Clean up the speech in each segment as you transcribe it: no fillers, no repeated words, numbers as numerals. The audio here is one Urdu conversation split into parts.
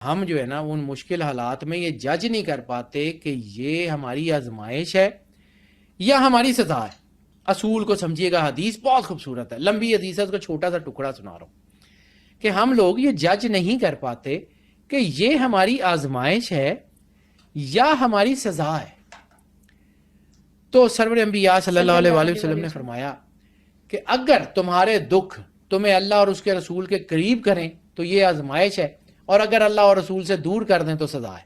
ہم جو ہے نا ان مشکل حالات میں یہ جج نہیں کر پاتے کہ یہ ہماری آزمائش ہے یا ہماری سزا ہے. اصول کو سمجھیے گا, حدیث بہت خوبصورت ہے, لمبی حدیث ہے, اس کا چھوٹا سا ٹکڑا سنا رہا ہوں کہ ہم لوگ یہ جج نہیں کر پاتے کہ یہ ہماری آزمائش ہے یا ہماری سزا ہے. تو سرور انبیاء صلی اللہ علیہ وآلہ وسلم نے فرمایا کہ اگر تمہارے دکھ تمہیں اللہ اور اس کے رسول کے قریب کریں تو یہ آزمائش ہے, اور اگر اللہ اور رسول سے دور کر دیں تو سزا ہے.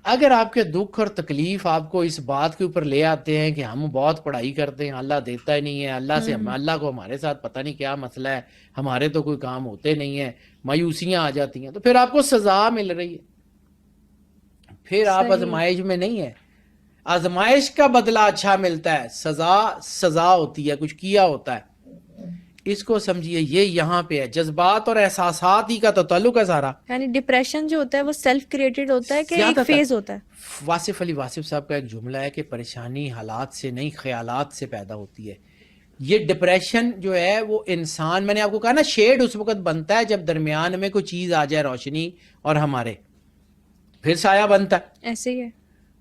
اگر آپ کے دکھ اور تکلیف آپ کو اس بات کے اوپر لے آتے ہیں کہ ہم بہت پڑھائی کرتے ہیں, اللہ دیتا ہی نہیں ہے, اللہ کو ہمارے ساتھ پتہ نہیں کیا مسئلہ ہے, ہمارے تو کوئی کام ہوتے نہیں ہیں, مایوسیاں آ جاتی ہیں, تو پھر آپ کو سزا مل رہی ہے, پھر آپ آزمائش میں نہیں ہے. آزمائش کا بدلہ اچھا ملتا ہے, سزا ہوتی ہے, کچھ کیا ہوتا ہے. اس کو سمجھیے, یہ یہاں پہ ہے, جذبات اور احساسات ہی کا تو تعلق ہے سارا. یعنی ڈپریشن جو ہوتا ہے وہ سیلف کریٹڈ ہوتا ہے کہ ایک فیز ہوتا ہے؟ واصف علی واصف صاحب کا ایک جملہ ہے کہ پریشانی حالات سے نہیں خیالات سے پیدا ہوتی ہے. یہ ڈپریشن جو ہے وہ انسان, میں نے آپ کو کہا نا, شیڈ اس وقت بنتا ہے جب درمیان میں کوئی چیز آ جائے, روشنی اور ہمارے, پھر سایہ بنتا ہے. ایسے ہی ہے.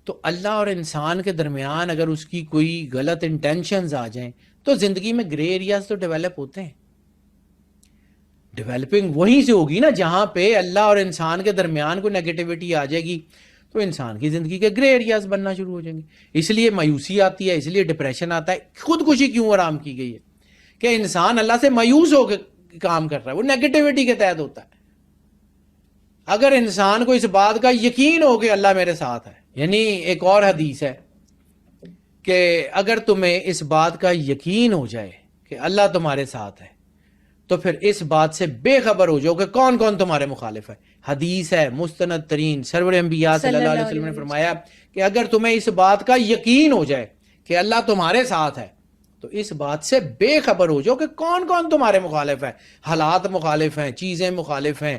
تو اللہ اور انسان کے درمیان اگر اس کی کوئی غلط انٹینشنز آ جائیں تو زندگی میں گرے ایریاز تو ڈیولپ ہوتے ہیں. ڈیولپنگ وہیں سے ہوگی نا جہاں پہ اللہ اور انسان کے درمیان کوئی نیگیٹیوٹی آ جائے گی, تو انسان کی زندگی کے گرے ایریاز بننا شروع ہو جائیں گے. اس لیے مایوسی آتی ہے, اس لیے ڈپریشن آتا ہے. خودکشی کیوں آرام کی گئی ہے کہ انسان اللہ سے مایوس ہو کے کام کر رہا ہے, وہ نیگیٹیوٹی کے تحت ہوتا ہے. اگر انسان کو اس بات کا یقین ہو کہ اللہ میرے ساتھ ہے, یعنی ایک اور حدیث ہے کہ اگر تمہیں اس بات کا یقین ہو جائے کہ اللہ تمہارے ساتھ ہے تو پھر اس بات سے بے خبر ہو جاؤ کہ کون کون تمہارے مخالف ہے. حدیث ہے مستند ترین, سرور انبیاء صلی اللہ علیہ وسلم نے فرمایا کہ اگر تمہیں اس بات کا یقین ہو جائے کہ اللہ تمہارے ساتھ ہے تو اس بات سے بے خبر ہو جاؤ کہ کون کون تمہارے مخالف ہے. حالات مخالف ہیں, چیزیں مخالف ہیں,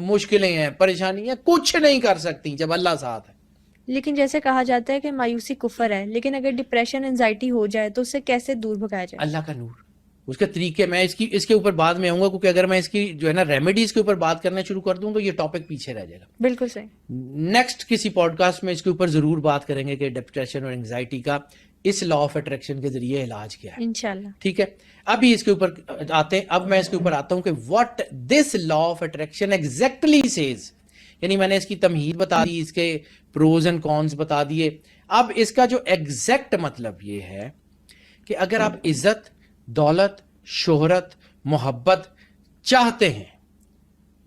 مشکلیں ہیں, پریشانیاں, کچھ نہیں کر سکتی جب اللہ ساتھ ہے. لیکن جیسے کہا جاتا ہے کہ مایوسی کفر ہے, لیکن اگر ڈپریشن انزائٹی ہو جائے تو اسے کیسے دور بھگایا جائے؟ اللہ کا نور, اس کے طریقے, میں اس کے اوپر بعد میں آؤں گا, کیونکہ اگر میں اس کی جو ہے نا ریمیڈیز کے اوپر بات کرنا شروع کر دوں تو یہ ٹاپک پیچھے رہ جائے گا. بالکل صحیح. نیکسٹ کسی پوڈ کاسٹ میں اس کے اوپر ضرور بات کریں گے کہ ڈپریشن اور انگزائٹی کا اس لا آف اٹریکشن کے ذریعے علاج کیا ہے, انشاءاللہ. ٹھیک ہے. ابھی اس کے اوپر آتے ہیں, اب میں اس کے اوپر آتا ہوں کہ what this law of attraction exactly says. یعنی میں نے اس کی تمہید بتا دی, اس کے پروز اینڈ کونز بتا دیے. اب اس کا جو ایگزیکٹ مطلب یہ ہے کہ اگر آپ عزت, دولت, شہرت, محبت چاہتے ہیں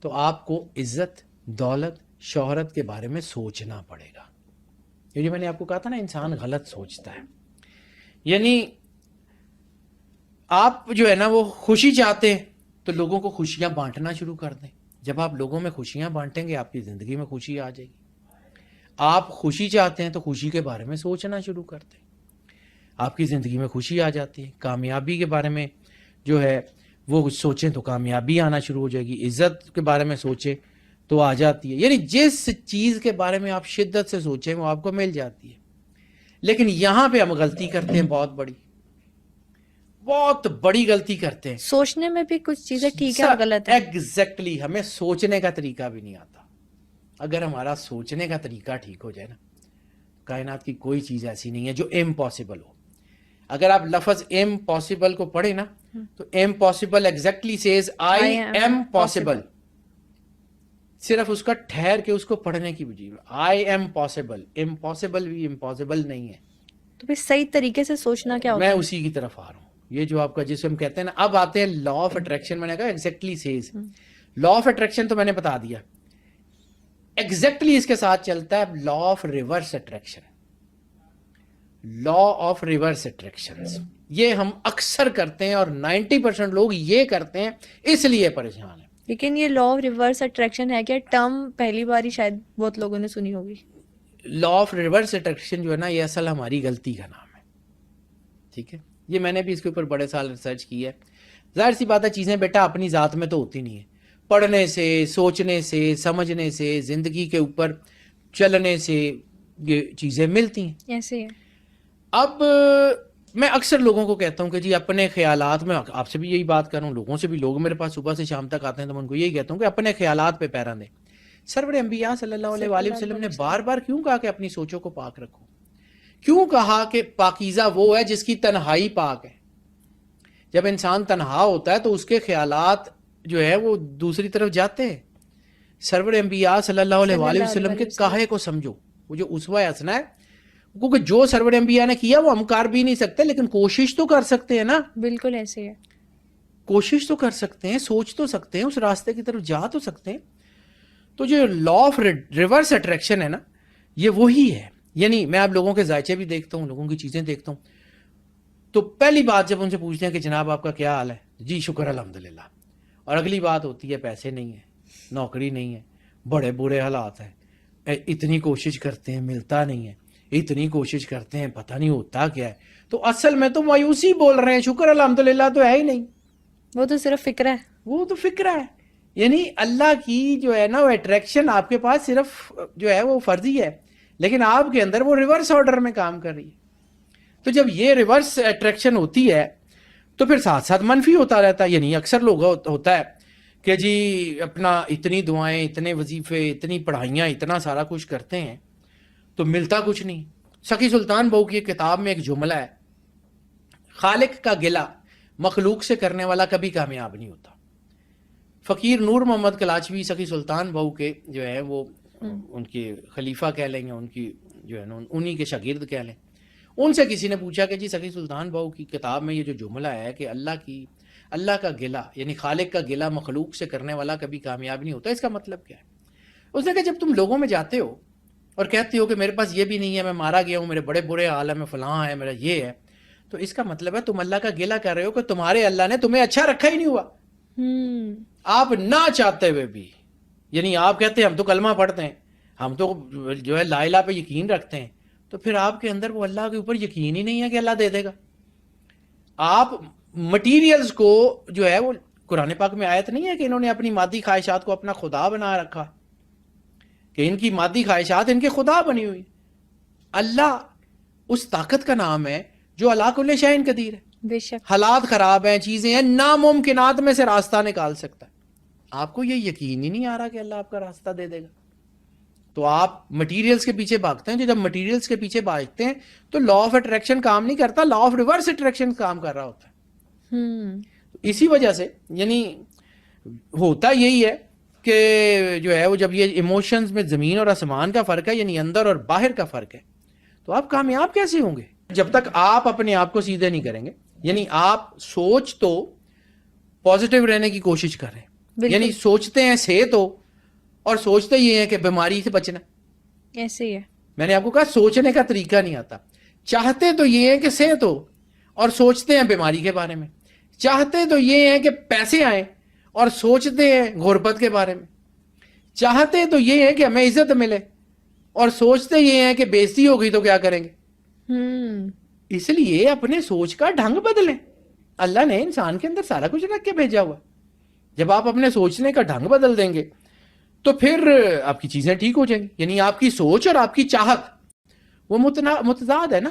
تو آپ کو عزت, دولت, شہرت کے بارے میں سوچنا پڑے گا. یہ جو میں نے آپ کو کہا تھا نا, انسان غلط سوچتا ہے. یعنی آپ جو ہے نا وہ خوشی چاہتے ہیں تو لوگوں کو خوشیاں بانٹنا شروع کر دیں. جب آپ لوگوں میں خوشیاں بانٹیں گے آپ کی زندگی میں خوشی آ جائے گی. آپ خوشی چاہتے ہیں تو خوشی کے بارے میں سوچنا شروع کر دیں, آپ کی زندگی میں خوشی آ جاتی ہے. کامیابی کے بارے میں جو ہے وہ سوچیں تو کامیابی آنا شروع ہو جائے گی. عزت کے بارے میں سوچیں تو آ جاتی ہے. یعنی جس چیز کے بارے میں آپ شدت سے سوچیں وہ آپ کو مل جاتی ہے. لیکن یہاں پہ ہم غلطی کرتے ہیں, بہت بڑی غلطی کرتے ہیں. سوچنے میں بھی کچھ چیزیں ٹھیک ہے اور غلط ہے. ایگزیکٹلی, ہمیں سوچنے کا طریقہ بھی نہیں آتا. اگر ہمارا سوچنے کا طریقہ ٹھیک ہو جائے نا, کائنات کی کوئی چیز ایسی نہیں ہے جو امپاسبل ہو. اگر آپ لفظ امپاسبل کو پڑھیں نا تو impossible exactly says I am possible. صرف اس کا ٹھہر کے اس کو پڑھنے کی وجہ, آئی ایم پاسبل, امپاسبل بھی امپاسبل نہیں ہے. تو پھر صحیح طریقے سے سوچنا کیا ہوتا ہے؟ میں اسی کی طرف آ رہا ہوں. یہ جو آپ کا جسے ہم کہتے ہیں نا, اب آتے ہیں لا آف اٹریکشن. میں نے کہا exactly says, law of attraction تو میں نے بتا دیا. ایگزیکٹلی اس کے ساتھ چلتا ہے law of reverse attraction. Law of reverse attraction یہ ہم اکثر کرتے ہیں اور 90% لوگ یہ کرتے ہیں, اس لیے پریشان ہیں. لیکن یہ لا آف ریورس اٹریکشن ہے کہ ٹرم پہلی بار ہی شاید بہت لوگوں نے سنی ہوگی. لا آف ریورس اٹریکشن جو ہے نا یہ اصل ہماری غلطی کا نام ہے, ٹھیک ہے. یہ میں نے بھی اس کے اوپر بڑے سال ریسرچ کی ہے. ظاہر سی بات ہے چیزیں بیٹا اپنی ذات میں تو ہوتی نہیں ہے, پڑھنے سے, سوچنے سے, سمجھنے سے, زندگی کے اوپر چلنے سے یہ چیزیں ملتی ہیں. ایسے ہے. اب میں اکثر لوگوں کو کہتا ہوں کہ جی اپنے خیالات میں، آپ سے بھی یہی بات کر رہا ہوں، لوگوں سے بھی، لوگ میرے پاس صبح سے شام تک آتے ہیں تو میں ان کو یہی کہتا ہوں کہ اپنے خیالات پہ پیرا دیں. سرور انبیاء صلی اللہ علیہ وآلہ وسلم نے بار بار کیوں کہا کہ اپنی سوچوں کو پاک رکھو؟ کیوں کہا کہ پاکیزہ وہ ہے جس کی تنہائی پاک ہے؟ جب انسان تنہا ہوتا ہے تو اس کے خیالات جو ہے وہ دوسری طرف جاتے ہیں. سرور انبیاء صلی اللہ علیہ وآلہ وسلم کے کہے کو سمجھو، وہ جو اسوہ حسنہ ہے، کیونکہ جو سرور انبیاء نے کیا وہ ہم کر بھی نہیں سکتے، لیکن کوشش تو کر سکتے ہیں نا. بالکل ایسے ہے، کوشش تو کر سکتے ہیں، سوچ تو سکتے ہیں، اس راستے کی طرف جا تو سکتے ہیں. تو جو لا آف ریورس اٹریکشن ہے نا، یہ وہی ہے. یعنی میں آپ لوگوں کے ذائچے بھی دیکھتا ہوں، لوگوں کی چیزیں دیکھتا ہوں، تو پہلی بات جب ان سے پوچھتے ہیں کہ جناب آپ کا کیا حال ہے، جی شکر الحمدللہ، اور اگلی بات ہوتی ہے پیسے نہیں ہیں، نوکری نہیں ہے، بڑے برے حالات ہیں، اتنی کوشش کرتے ہیں ملتا نہیں ہے، اتنی کوشش کرتے ہیں پتہ نہیں ہوتا کیا ہے. تو اصل میں تو مایوسی بول رہے ہیں، شکر الحمدللہ تو ہے ہی نہیں. وہ تو صرف فکر ہے، وہ تو فکر ہے. یعنی اللہ کی جو ہے نا وہ اٹریکشن آپ کے پاس صرف جو ہے وہ فرضی ہے، لیکن آپ کے اندر وہ ریورس آرڈر میں کام کر رہی ہے. تو جب یہ ریورس اٹریکشن ہوتی ہے تو پھر ساتھ ساتھ منفی ہوتا رہتا ہے. یعنی اکثر لوگ ہوتا ہے کہ جی اپنا اتنی دعائیں، اتنے وظیفے، اتنی پڑھائیاں، اتنا سارا کچھ کرتے ہیں تو ملتا کچھ نہیں. سخی سلطان بہو کی کتاب میں ایک جملہ ہے، خالق کا گلہ مخلوق سے کرنے والا کبھی کامیاب نہیں ہوتا. فقیر نور محمد کلاچوی سخی سلطان بہو کے جو ہے وہ ان کے خلیفہ کہہ لیں گے، ان کی جو ہے نا انہی کے شاگرد کہہ لیں. ان سے کسی نے پوچھا کہ جی سخی سلطان بہو کی کتاب میں یہ جو جملہ ہے کہ اللہ کا گلہ یعنی خالق کا گلہ مخلوق سے کرنے والا کبھی کامیاب نہیں ہوتا، اس کا مطلب کیا ہے؟ اس نے کہا جب تم لوگوں میں جاتے ہو اور کہتے ہو کہ میرے پاس یہ بھی نہیں ہے، میں مارا گیا ہوں، میرے بڑے برے حال ہے، میں فلاں ہے، میرا یہ ہے، تو اس کا مطلب ہے تم اللہ کا گلہ کر رہے ہو کہ تمہارے اللہ نے تمہیں اچھا رکھا ہی نہیں ہوا. آپ نہ چاہتے ہوئے بھی، یعنی آپ کہتے ہیں ہم تو کلمہ پڑھتے ہیں، ہم تو جو ہے لا الہ پہ یقین رکھتے ہیں، تو پھر آپ کے اندر وہ اللہ کے اوپر یقین ہی نہیں ہے کہ اللہ دے دے گا. آپ مٹیریلز کو جو ہے وہ قرآن پاک میں آیت نہیں ہے کہ انہوں نے اپنی مادی خواہشات کو اپنا خدا بنا رکھا، کہ ان کی مادی خواہشات ان کے خدا بنی ہوئی. اللہ اس طاقت کا نام ہے جو علی کل شیء قدیر ہے. بے شک حالات خراب ہیں، چیزیں ہیں، ناممکنات میں سے راستہ نکال سکتا ہے. آپ کو یہ یقین ہی نہیں آ رہا کہ اللہ آپ کا راستہ دے دے گا، تو آپ مٹیریلز کے پیچھے بھاگتے ہیں. جب مٹیریلز کے پیچھے بھاگتے ہیں تو لا آف اٹریکشن کام نہیں کرتا، لا آف ریورس اٹریکشن کام کر رہا ہوتا ہے. اسی وجہ سے یعنی ہوتا یہی ہے کہ جو ہے وہ جب یہ ایموشنز میں زمین اور آسمان کا فرق ہے، یعنی اندر اور باہر کا فرق ہے، تو آپ کامیاب کیسے ہوں گے جب تک آپ اپنے آپ کو سیدھے نہیں کریں گے. یعنی آپ سوچ تو پازیٹیو رہنے کی کوشش کر رہے ہیں، یعنی سوچتے ہیں صحت ہو اور سوچتے یہ ہیں کہ بیماری سے بچنا. ایسے ہی ہے، میں نے آپ کو کہا سوچنے کا طریقہ نہیں آتا. چاہتے تو یہ ہیں کہ صحت ہو اور سوچتے ہیں بیماری کے بارے میں. چاہتے تو یہ ہیں کہ پیسے آئیں اور سوچتے ہیں غربت کے بارے میں. چاہتے تو یہ ہیں کہ ہمیں عزت ملے اور سوچتے یہ ہیں کہ بے عزتی ہو گئی تو کیا کریں گے. اس لیے اپنے سوچ کا ڈھنگ بدلیں. اللہ نے انسان کے اندر سارا کچھ رکھ کے بھیجا ہوا. جب آپ اپنے سوچنے کا ڈھنگ بدل دیں گے تو پھر آپ کی چیزیں ٹھیک ہو جائیں گی. یعنی آپ کی سوچ اور آپ کی چاہت وہ متضاد ہے نا.